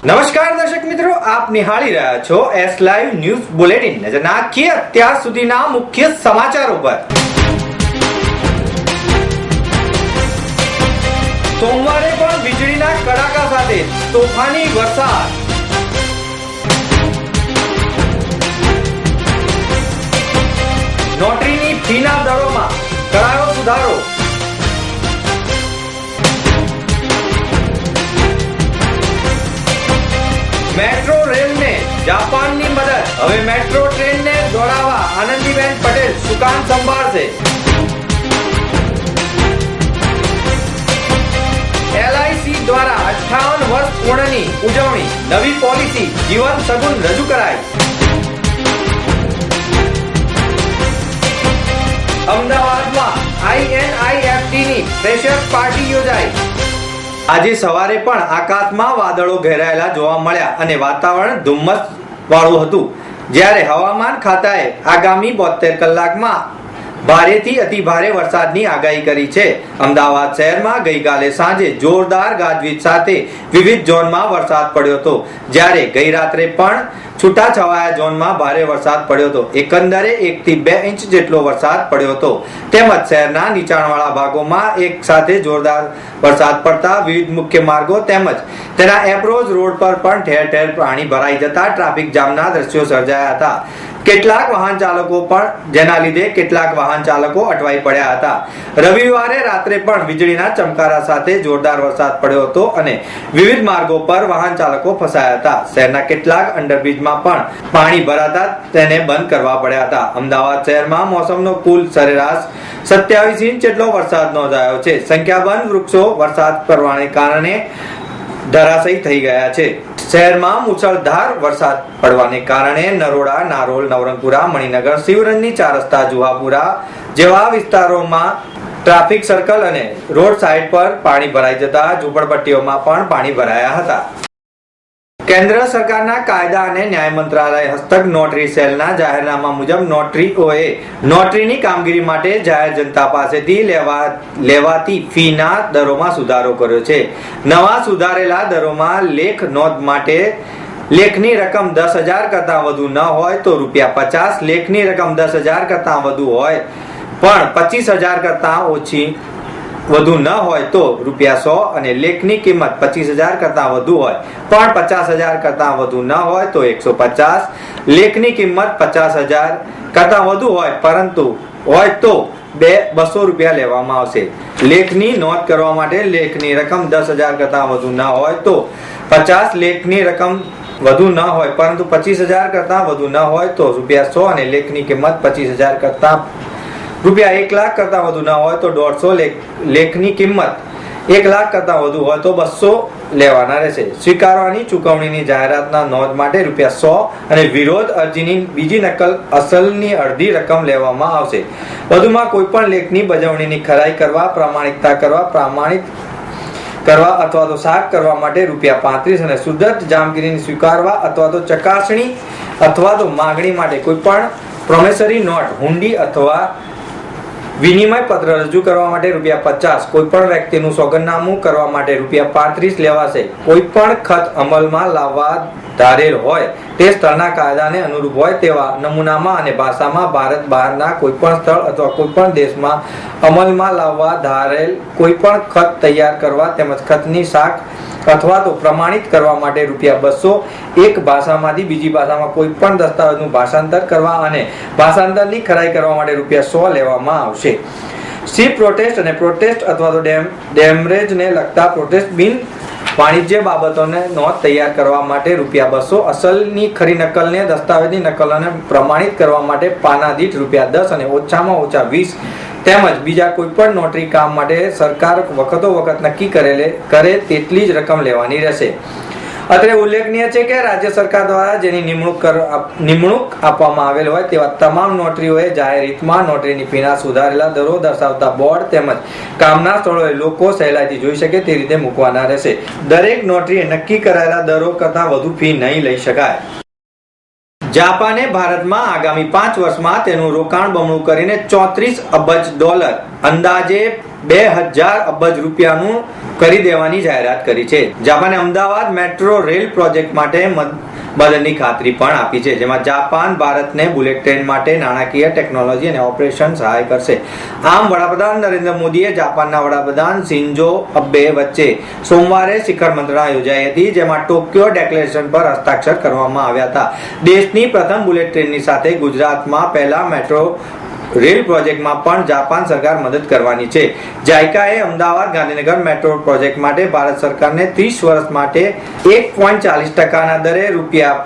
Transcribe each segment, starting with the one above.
નમસ્કાર દર્શક મિત્રો, આપ નિહાળી રહ્યા છો એસ લાઈવ ન્યૂઝ બુલેટિન. નજર નાખીએ અત્યાર સુધીના મુખ્ય સમાચારો પર. સોમવારે પણ વીજળીના કડાકા સાથે તોફાની વરસાદ. નોટરીની ફીના દરોમાં કરાયો સુધારો. મેટ્રો રેલને જાપાનની મદદ. હવે મેટ્રો ટ્રેનને દોડાવવા આનંદીબેન પટેલ સુકાન સંભાળશે. LIC દ્વારા 58 વર્ષ પૂર્ણની ઉજવણી. નવી પોલિસી જીવન સગુન રજૂ કરાઈ. અમદાવાદમાં INIFT ની ફ્રેશર્સ પાર્ટી યોજાઈ. આજે સવારે પણ આકાશમાં વાદળો ઘેરાયેલા જોવા મળ્યા અને વાતાવરણ ધુમ્મસ વાળું હતું. જ્યારે હવામાન ખાતાએ આગામી 72 કલાકમાં ભારેથી અતિ ભારે વરસાદની આગાહી કરી છે. અમદાવાદ શહેરમાં ગઈકાલે સાંજે જોરદાર ગાજવીજ સાથે વિવિધ ઝોનમાં વરસાદ પડ્યો હતો. જ્યારે ગઈ રાત્રે પણ છૂટાછવાયા ઝોનમાં ભારે વરસાદ પડ્યો હતો. એકંદરે 1 થી 2 ઇંચ જેટલો વરસાદ પડ્યો હતો. તેમજ શહેરના નીચાણવાળા ભાગોમાં એક સાથે જોરદાર વરસાદ પડતા વિવિધ મુખ્ય માર્ગો તેમજ તેના એપ્રોચ રોડ પર પણ ઠેર ઠેર પાણી ભરાઈ જતા ટ્રાફિક જામના દ્રશ્યો સર્જાયા હતા. કેટલાક વાહન ચાલકો પણ જેના લીધે કેટલાક વાહન ચાલકો અટવાઈ પડ્યા હતા. રવિવારે રાત્રે પણ વીજળીના ચમકારા સાથે જોરદાર વરસાદ પડ્યો હતો અને વિવિધ માર્ગો પર વાહન ચાલકો ફસાયા હતા. શહેરના કેટલાક અંડરબ્રિજમાં પણ પાણી ભરાતા તેને બંધ કરવા પડ્યા હતા. અમદાવાદ શહેરમાં મોસમનો કુલ સરેરાશ 27 ઇંચ જેટલો વરસાદ નોંધાયો છે. સંખ્યાબંધ વૃક્ષો વરસાદ પડવાને કારણે ધરાશયી થઈ ગયા છે. શહેરમાં મુસળધાર વરસાદ પડવાને કારણે નરોડા, નારોલ, નવરંગપુરા, મણિનગર, શિવરંજની 4 રસ્તા, જુહાપુરા જેવા વિસ્તારોમાં ટ્રાફિક સર્કલ અને રોડ સાઇડ પર પાણી ભરાઈ જતા ઝૂંપડપટ્ટીઓમાં પણ પાણી ભરાયા હતા. કેન્દ્ર સરકારના કાયદા અને ન્યાય મંત્રાલય હસ્તક નોટરી સેલના જાહેરનામા મુજબ નોટરીઓએ નોટરીની કામગીરી માટે જાહેર જનતા પાસેથી લેવાતી ફીના દરોમાં સુધારો કર્યો છે. નવા સુધારેલા દરોમાં લેખ નોંધ માટે લેખની રકમ 10,000 કરતાં વધુ ન હોય તો ₹50, લેખની રકમ 10,000 કરતાં વધુ હોય પણ 25,000 કરતાં વધુ ન હોય તો ₹100 અને લેખની કિંમત 25,000 કરતાં વધુ હોય પણ 50,000 કરતાં વધુ ન હોય તો 150, લેખની કિંમત 50,000 કરતાં વધુ હોય પરંતુ હોય તો ₹200 લેવામાં આવશે. લેખની નોંધ કરવા માટે લેખની રકમ 10,000 કરતાં વધુ ન હોય તો 50, લેખની રકમ વધુ ન હોય પરંતુ 25,000 કરતાં વધુ ન હોય તો ₹100 અને લેખની કિંમત 25,000 કરતાં ₹1 લાખ કરતાં વધુ ન હોય તો 150, લેખની કિંમત 1 લાખ કરતાં વધુ હોય તો 200 લેવાના રહેશે. સ્વીકારવાની ચૂકવણીની જાહેરાતના નોંધ માટે ₹100 અને વિરોધ અરજીની બીજી નકલ અસલની અડધી રકમ લેવામાં આવશે. વધુમાં કોઈપણ લેખની બજવણીની ખરાઈ કરવા, પ્રામાણિકતા કરવા, પ્રમાણિત કરવા અથવા તો સાખ કરવા માટે ₹35 અને સુદ્ધત જામગીરીને સ્વીકારવા અથવા તો ચકાસણી અથવા તો માગણી માટે કોઈપણ પ્રોમિસરી નોટ, હુંડી અથવા વિનિમય પત્ર રજૂ કરવા માટે ₹50, કોઈપણ વ્યક્તિનું સોગંદનામું કરવા માટે ₹35 લેવાશે. કોઈપણ ખત અમલમાં લાવવા ધારેલ હોય તે સ્થળના કાયદાને અનુરૂપ હોય તેવા નમૂનામાં અને ભાષામાં ભારત બહારના કોઈપણ સ્થળ અથવા કોઈપણ દેશમાં અમલમાં લાવવા ધારેલ કોઈપણ ખત તૈયાર કરવા તેમજ ખતની સાખ અથવા તો પ્રમાણિત કરવા માટે ₹200, એક ભાષામાંથી બીજી ભાષામાં કોઈ પણ દસ્તાવેજનું ભાષાંતર કરવા અને ભાષાંતરની ખરાઈ કરવા માટે ₹100 લેવામાં આવશે. સી પ્રોટેસ્ટ અને પ્રોટેસ્ટ અથવા તો ડેમરેજને લગતા પ્રોટેસ્ટ બિન વાણિજ્ય બાબતોને નોંધ તૈયાર કરવા માટે ₹200, અસલની ખરી નકલને દસ્તાવેજની નકલોને પ્રમાણિત કરવા માટે પાના દીઠ ₹10 અને ઓછામાં ઓછા 20 તેમજ બીજા કોઈપણ નોટરી કામ માટે સરકાર વખતો વખત નક્કી કરે તેટલી જ રકમ લેવાની રહેશે. અત્રે ઉલ્લેખનીય છે કે રાજ્ય સરકાર દ્વારા જેની નિમણૂક આપવામાં આવેલ હોય તેવા તમામ નોટરીઓએ જાહેર હિતમાં નોટરીની ફીના સુધારેલા દરો દર્શાવતા બોર્ડ તેમજ કામના સ્થળોએ લોકો સહેલાઈથી જોઈ શકે તે રીતે મૂકવાના રહેશે. દરેક નોટરીએ નક્કી કરાયેલા દરો કરતાં વધુ ફી નહીં લઈ શકાય. જાપાને ભારતમાં આગામી 5 વર્ષમાં તેનું રોકાણ બમણું કરીને $34 અબજ અંદાજે 2000 અબજ રૂપિયાનું કરી દેવાની જાહેરાત કરી છે. જાપાને અમદાવાદ મેટ્રો રેલ પ્રોજેક્ટ માટે મદદની ખાતરી પણ આપી છે, જેમાં જાપાન ભારતને બુલેટ ટ્રેન માટે નાણાકીય, ટેકનોલોજી અને ઓપરેશન સહાય કરશે. આમ વડાપ્રધાન નરેન્દ્ર મોદીએ જાપાનના વડાપ્રધાન શિન્ઝો અબે વચ્ચે સોમવારે શિખર મંત્રણા યોજાઈ હતી, જેમાં ટોક્યો ડિક્લેરેશન પર હસ્તાક્ષર કરવામાં આવ્યા હતા. દેશની પ્રથમ બુલેટ ટ્રેનની સાથે ગુજરાતમાં પહેલા મેટ્રો રેલ પ્રોજેક્ટમાં પણ જાપાન સરકાર મદદ કરવાની છે. જાયકાએ અમદાવાદ ગાંધીનગર મેટ્રો પ્રોજેક્ટ માટે ભારત સરકારને 30 વર્ષ માટે 1.40% દરે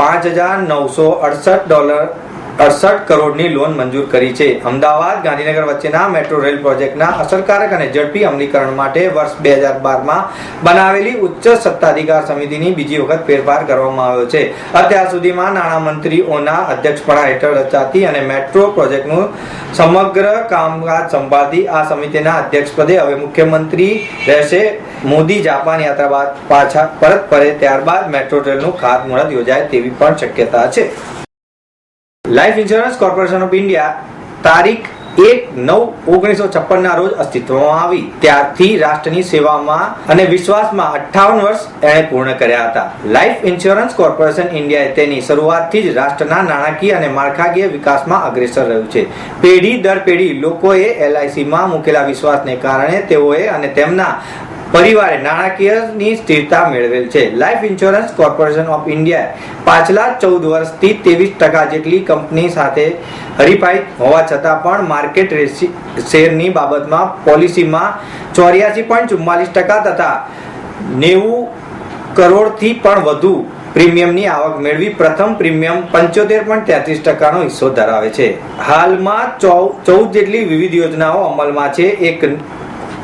$5,968 કરોડની લોન મંજૂર કરી છે. અમદાવાદ ગાંધીનગર વચ્ચેના મેટ્રો રેલ પ્રોજેક્ટના અસરકારક અને ઝડપી અમલીકરણ માટે વર્ષ 2012માં બનાવેલી ઉચ્ચ સત્તાધિકાર સમિતિની બીજી વખત ફેરફાર કરવામાં આવ્યો છે. અત્યાર સુધીમાં નાણામંત્રીઓના અધ્યક્ષપણા હેઠળ રચાતી અને મેટ્રો પ્રોજેક્ટનું સમગ્ર કામકાજ સંભાળતી આ સમિતિના અધ્યક્ષપદે હવે મુખ્યમંત્રી રહેશે. મોદી જાપાન યાત્રા બાદ પાછા પરત ફરે ત્યારબાદ મેટ્રો રેલનું ખાતમુહૂર્ત યોજાય તેવી પણ શક્યતા છે. Life insurance corporation of India તારીખ 1/9/1956 ના રોજ અસ્તિત્વમાં આવી. ત્યારથી રાષ્ટ્રની સેવામાં અને વિશ્વાસમાં 58 વર્ષ એણે પૂર્ણ કર્યા હતા. લાઈફ ઇન્સ્યોરન્સ કોર્પોરેશન ઇન્ડિયાએ તેની શરૂઆતથી જ રાષ્ટ્રના નાણાકીય અને માળખાકીય વિકાસમાં અગ્રેસર રહ્યું છે. પેઢી દર પેઢી લોકોએ LICમાં મૂકેલા વિશ્વાસને કારણે તેઓએ અને તેમના પરિવારે નાણાકીયની સ્થિરતા મેળવેલ છે. Life insurance corporation of India પાછલા 14 વર્ષથી 23% જેટલી કંપની સાથે હરીફાઈ હોવા છતાં પણ માર્કેટ શેરની બાબતમાં પોલિસીમાં 84.44% તથા 90 કરોડથી પણ વધુ પ્રીમિયમની આવક મેળવી પ્રથમ પ્રીમિયમ 75.33%નો હિસ્સો ધરાવે છે. હાલમાં 14 જેટલી વિવિધ યોજનાઓ અમલમાં છે.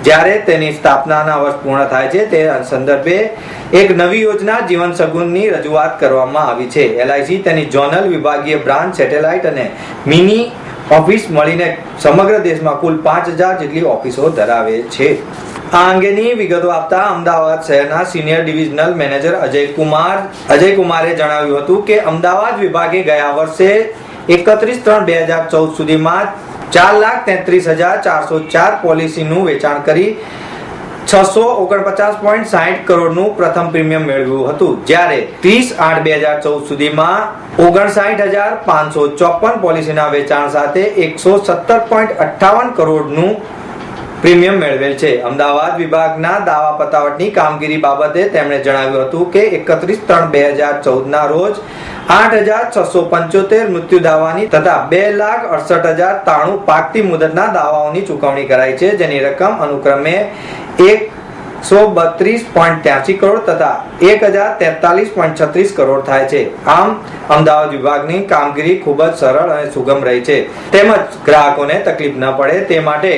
જ્યારે તેની સ્થાપનાના વર્ષ પૂર્ણ થાય છે તે સંદર્ભે એક નવી યોજના જીવન સગુનની રજૂઆત કરવામાં આવી છે. LIC તેની ઝોનલ, વિભાગીય, બ્રાન્ચ, સેટેલાઇટ અને મિની ઓફિસ મળીને સમગ્ર દેશમાં કુલ 5000 જેટલી ઓફિસો ધરાવે છે. આ અંગેની વિગતો આપતા અમદાવાદ શહેરના સિનિયર ડિવિઝનલ મેનેજર અજય કુમારે જણાવ્યું હતું કે અમદાવાદ વિભાગે ગયા વર્ષે 31/3/2014 સુધીમાં 4,33,404 પોલિસીનું વેચાણ કરી 649.60 કરોડનું પ્રથમ પ્રીમિયમ મેળવ્યું હતું, જ્યારે 30/8/2014 સુધીમાં 59,554 પોલિસીના વેચાણ સાથે 117.58 કરોડનું પ્રીમિયમ મેળવેલ છે. અમદાવાદ વિભાગના દાવા પતાવટની કામગીરી બાબતે તેમણે જણાવ્યું હતું કે 31/3/2014 ના રોજ 8,675 મૃત્યુ દાવાની તથા 2,68,093 પાકતી મુદતના દાવાઓની ચૂકવણી કરાઈ છે, જેની રકમ અનુક્રમે 132.83 કરોડ તથા 1,043.36 કરોડ થાય છે. આમ અમદાવાદ વિભાગની કામગીરી ખૂબ જ સરળ અને સુગમ રહી છે, તેમજ ગ્રાહકોને તકલીફ ન પડે તે માટે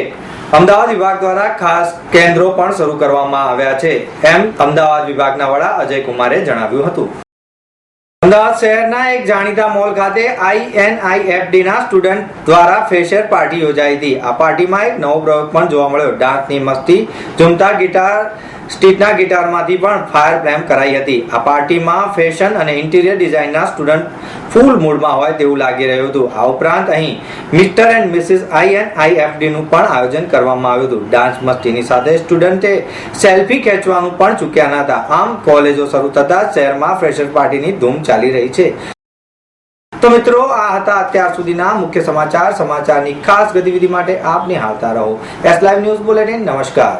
અમદાવાદ વિભાગ દ્વારા ખાસ કેન્દ્રો પણ શરૂ કરવામાં આવ્યા છે, એમ અમદાવાદ વિભાગના વડા અજય કુમારે જણાવ્યું હતું. અમદાવાદ શહેરના એક જાણીતા મોલ ખાતે INIFD ના સ્ટુડન્ટ દ્વારા ફ્રેશર પાર્ટી યોજાઈ હતી. આ પાર્ટીમાં એક નવો પ્રયોગ પણ જોવા મળ્યો. ડાન્સની મસ્તી ઝૂમતા ગિટાર સ્ટીટના ગિટારમાંથી પણ ફાયર ફ્લેમ કરાઈ હતી. આ પાર્ટીમાં ફેશન અને ઇન્ટિરિયર ડિઝાઇનના સ્ટુડન્ટ ફૂલ મૂડમાં હોય તેવું લાગી રહ્યું હતું. આ ઉપરાંત અહીં મિસ્ટર એન્ડ મિસિસ INIFD નું પણ આયોજન કરવામાં આવ્યું હતું. ડાન્સ મસ્તીની સાથે સ્ટુડન્ટે સેલ્ફી ખેંચવાનું પણ ચૂક્યા ન હતા. આમ કોલેજો શરૂ થતા શહેરમાં ફ્રેશર પાર્ટીની ધૂમ ચાલી રહી છે. તો મિત્રો, આ હતા અત્યાર સુધીના મુખ્ય સમાચારની ખાસ ગતિવિધિ માટે આપ નિહાળતા રહો S Live ન્યૂઝ બુલેટિન. નમસ્કાર.